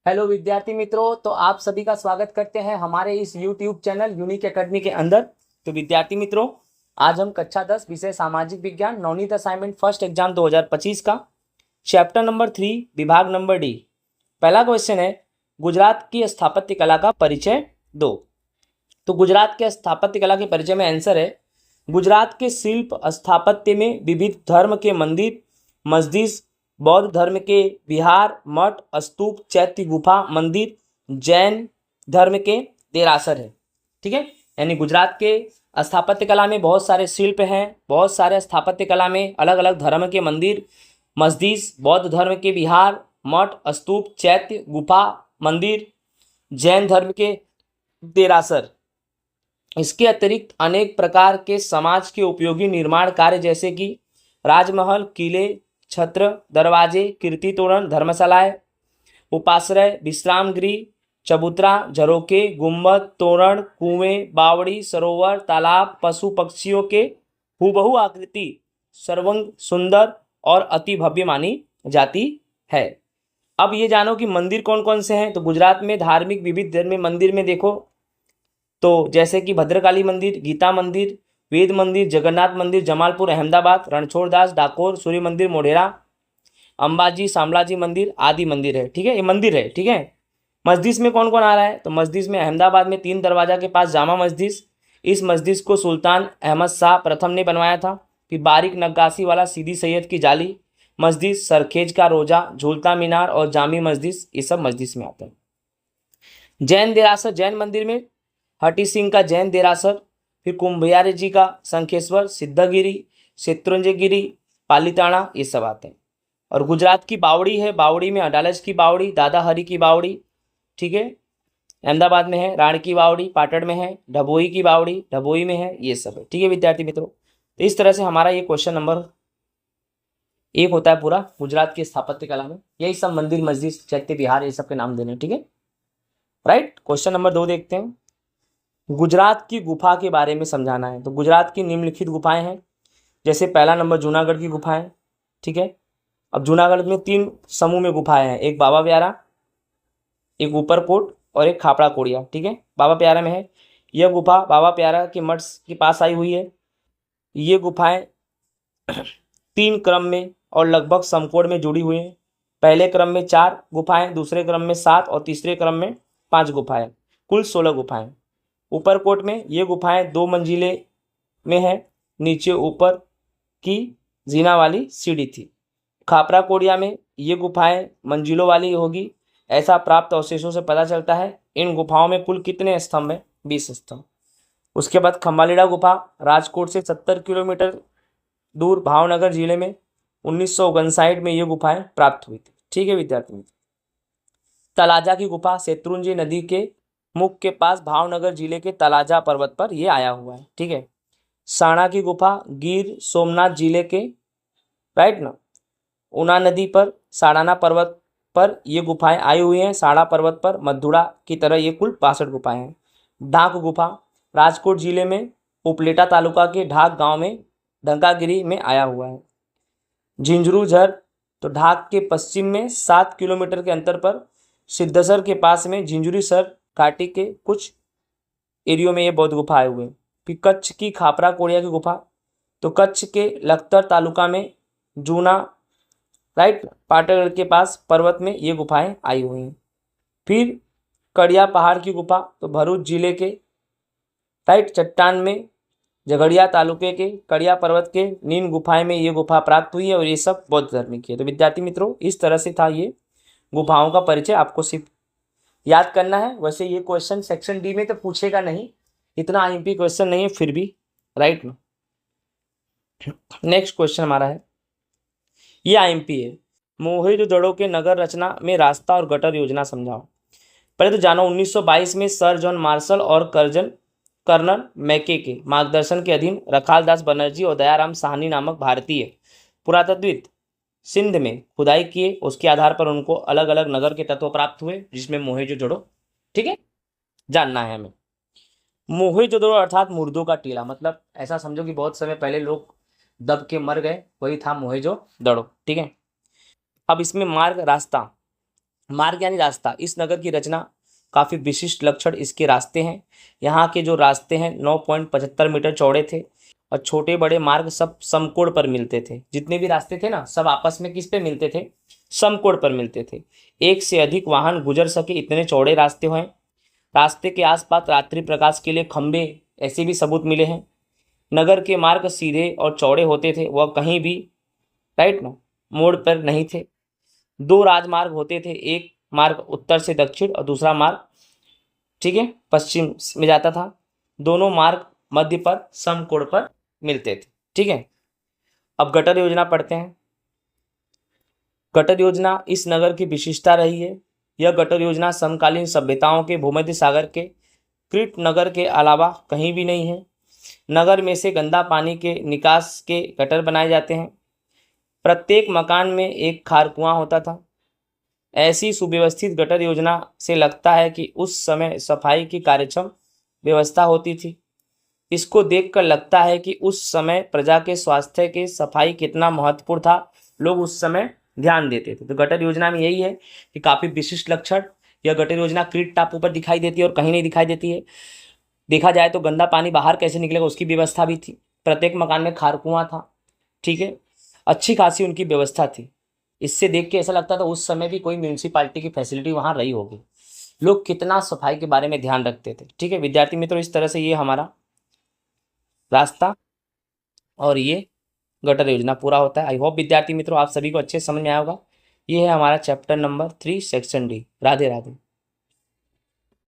Hello विद्यार्थी मित्रों, तो आप सभी का स्वागत करते हैं हमारे इस YouTube चैनल यूनिक एकेडमी के अंदर। तो विद्यार्थी मित्रों, आज हम कक्षा 10 विषय सामाजिक विज्ञान नवनीत असाइनमेंट फर्स्ट एग्जाम 2025 का चैप्टर नंबर 3 विभाग नंबर डी। पहला क्वेश्चन है, गुजरात की स्थापत्य कला का परिचय दो। तो गुजरात के स्थापत्य कला के परिचय में आंसर है, गुजरात के शिल्प स्थापत्य में विविध धर्म के मंदिर, मस्जिद, बौद्ध धर्म के विहार, मठ, स्तूप, चैत्य, गुफा, मंदिर, जैन धर्म के देरासर है। ठीक है, यानी गुजरात के स्थापत्य कला में बहुत सारे शिल्प हैं, बहुत सारे स्थापत्य कला में अलग अलग धर्म के मंदिर, मस्जिद, बौद्ध धर्म के विहार, मठ, स्तूप, चैत्य, गुफा, मंदिर, जैन धर्म के देरासर। इसके अतिरिक्त अनेक प्रकार के समाज के उपयोगी निर्माण कार्य जैसे कि राजमहल, किले, छत्र, दरवाजे, कीर्ति तोरण, धर्मशालाएं, उपाश्रय, विश्राम गृह, चबूतरा, झरोके, गुंबद, तोरण, कुएं, बावड़ी, सरोवर, तालाब, पशु पक्षियों के हूबहू आकृति सर्वांग सुंदर और अति भव्य मानी जाती है। अब ये जानो कि मंदिर कौन कौन से हैं। तो गुजरात में धार्मिक विविध धर्म मंदिर में देखो तो जैसे कि भद्रकाली मंदिर, गीता मंदिर, वेद मंदिर, जगन्नाथ मंदिर, जमालपुर, अहमदाबाद, रणछोड़दास, डाकोर, सूर्य मंदिर, मोढेरा, अंबाजी, शामलाजी मंदिर आदि मंदिर है। ठीक है, ये मंदिर है। ठीक है, मस्जिद में कौन कौन आ रहा है। तो मस्जिद में अहमदाबाद में 3 दरवाजा के पास जामा मस्जिद, इस मस्जिद को सुल्तान अहमद शाह प्रथम ने बनवाया था। फिर बारीक नक्काशी वाला सीदी सैयद की जाली मस्जिद, सरखेज का रोजा, झूलता मीनार और जामी मस्जिद, ये सब मस्जिद में आते हैं। जैन देरासर, जैन मंदिर में हटी सिंह का जैन देरासर, फिर कुंभियारे जी का शंखेश्वर, सिद्धगिरी, शत्रुंजयगिरी, पालीताना, ये सब आते हैं। और गुजरात की बावड़ी है, बावड़ी में अडालज की बावड़ी, दादा हरी की बावड़ी, ठीक है, अहमदाबाद में है। राण की बावड़ी पाटड़ में है। डभोई की बावड़ी डभोई में है। ये सब है। ठीक है विद्यार्थी मित्रों, तो इस तरह से हमारा ये क्वेश्चन नंबर 1 होता है पूरा गुजरात की स्थापत्य कला में। यही सब मंदिर, मस्जिद, चैत्य, विहार, ये सब के नाम देने। ठीक है, राइट। क्वेश्चन नंबर 2 देखते हैं, गुजरात की गुफा के बारे में समझाना है। तो गुजरात की निम्नलिखित गुफाएं हैं। जैसे पहला नंबर जूनागढ़ की गुफाएं। ठीक है, अब जूनागढ़ में 3 समूह में गुफाएं हैं, एक बाबा प्यारा, एक ऊपरकोट और एक खापड़ा कोड़िया। ठीक है, बाबा प्यारा में है यह गुफा, बाबा प्यारा के मठ के पास आई हुई है। ये गुफाएं 3 क्रम में और लगभग समकोण में जुड़ी हुई हैं। पहले क्रम में 4 गुफाएं, दूसरे क्रम में 7 और तीसरे क्रम में 5 गुफाएं, कुल 16 गुफाएं। ऊपरकोट में ये गुफाएं 2 मंजिले में है, नीचे ऊपर की जीना वाली सीढ़ी थी। खापरा कोड़िया में ये गुफाएं मंजिलों वाली होगी, ऐसा प्राप्त अवशेषों से पता चलता है। इन गुफाओं में कुल कितने स्तंभ हैं, 20 स्तंभ। उसके बाद खम्बालीड़ा गुफा राजकोट से 70 किलोमीटर दूर भावनगर जिले में 1959 में ये गुफाएं प्राप्त हुई थी। ठीक है विद्यार्थी मित्र, तलाजा की गुफा शत्रुंजय नदी के मुख के पास भावनगर जिले के तलाजा पर्वत पर यह आया हुआ है। ठीक है, साणा की गुफा गिर सोमनाथ जिले के, राइट ना, उना नदी पर साड़ाना पर्वत पर ये गुफाएं आई हुई हैं। साड़ा पर्वत पर मधुड़ा की तरह ये कुल 62 गुफाएं हैं। ढाक गुफा राजकोट जिले में उपलेटा तालुका के ढाक गांव में ढंकागिरी में आया हुआ है। झिंझरू झर, तो ढाक के पश्चिम में 7 किलोमीटर के अंतर पर सिद्धसर के पास में झिंझुरी सर घाटी के कुछ एरियो में ये बौद्ध गुफा आए हुए हैं। फिर कच्छ की खापरा कोड़िया की गुफा, तो कच्छ के लखतर तालुका में जूना, राइट, पाटगढ़ के पास पर्वत में ये गुफाएं आई हुई हैं। फिर कड़िया पहाड़ की गुफा, तो भरूच जिले के, राइट, चट्टान में झगड़िया तालुके के कड़िया पर्वत के नीन गुफाएं में ये गुफा प्राप्त हुई है और ये सब बौद्ध धर्म की है। तो विद्यार्थी मित्रों, इस तरह से था ये गुफाओं का परिचय, आपको सिर्फ याद करना है। वैसे ये क्वेश्चन सेक्शन डी में तो पूछेगा नहीं, इतना आईएमपी क्वेश्चन नहीं है, फिर भी राइट ना। नेक्स्ट क्वेश्चन हमारा है, ये आईएमपी है, मोहेंजोदड़ो के नगर रचना में रास्ता और गटर योजना समझाओ। पहले तो जानो 1922 में सर जॉन मार्शल और कर्नल मैके के मार्गदर्शन के अधीन रखालदास बनर्जी और दयाराम साहनी नामक भारतीय पुरातत्वविद सिंध में खुदाई किए। उसके आधार पर उनको अलग अलग नगर के तत्व प्राप्त हुए, जिसमें मोहेंजोदड़ो, ठीक है, जानना है हमें। मोहेंजोदड़ो अर्थात मुर्दों का टीला, मतलब ऐसा समझो कि बहुत समय पहले लोग दब के मर गए, वही था मोहेंजोदड़ो। ठीक है, अब इसमें मार्ग, रास्ता, मार्ग यानी रास्ता, इस नगर की रचना काफ़ी विशिष्ट लक्षण इसके रास्ते हैं। यहाँ के जो रास्ते हैं 9.75 मीटर चौड़े थे और छोटे बड़े मार्ग सब समकोण पर मिलते थे। जितने भी रास्ते थे ना, सब आपस में किस पे मिलते थे? समकोण पर मिलते थे। एक से अधिक वाहन गुजर सके इतने चौड़े रास्ते हैं। रास्ते के आसपास रात्रि प्रकाश के लिए खंभे, ऐसे भी सबूत मिले हैं। नगर के मार्ग सीधे और चौड़े होते थे, वह कहीं भी, राइट ना, मोड़ पर नहीं थे। दो राजमार्ग होते थे, एक मार्ग उत्तर से दक्षिण और दूसरा मार्ग, ठीक है, पश्चिम में जाता था। दोनों मार्ग मध्य पर समकोण पर मिलते थे। ठीक है, अब गटर योजना पढ़ते हैं। गटर योजना इस नगर की विशेषता रही है। यह गटर योजना समकालीन सभ्यताओं के भूमध्य सागर के क्रीट नगर के अलावा कहीं भी नहीं है। नगर में से गंदा पानी के निकास के गटर बनाए जाते हैं। प्रत्येक मकान में एक खार कुआं होता था। ऐसी सुव्यवस्थित गटर योजना से लगता है कि उस समय सफाई की कार्यक्षम व्यवस्था होती थी। इसको देखकर लगता है कि उस समय प्रजा के स्वास्थ्य के सफाई कितना महत्वपूर्ण था, लोग उस समय ध्यान देते थे। तो गटर योजना में यही है कि काफ़ी विशिष्ट लक्षण, यह गटर योजना क्रीट टापू पर दिखाई देती है और कहीं नहीं दिखाई देती है। देखा जाए तो गंदा पानी बाहर कैसे निकलेगा उसकी व्यवस्था भी थी। प्रत्येक मकान में खार कुआं था। ठीक है, अच्छी खासी उनकी व्यवस्था थी। इससे देख के ऐसा लगता था उस समय भी कोई म्यूनसिपालिटी की फैसिलिटी वहाँ रही होगी। लोग कितना सफाई के बारे में ध्यान रखते थे। ठीक है विद्यार्थी मित्रों, इस तरह से ये हमारा रास्ता और ये गटर योजना पूरा होता है। आई होप विद्यार्थी मित्रों आप सभी को अच्छे समझ में आया होगा। ये है हमारा chapter number 3 section D. Radhe Radhe.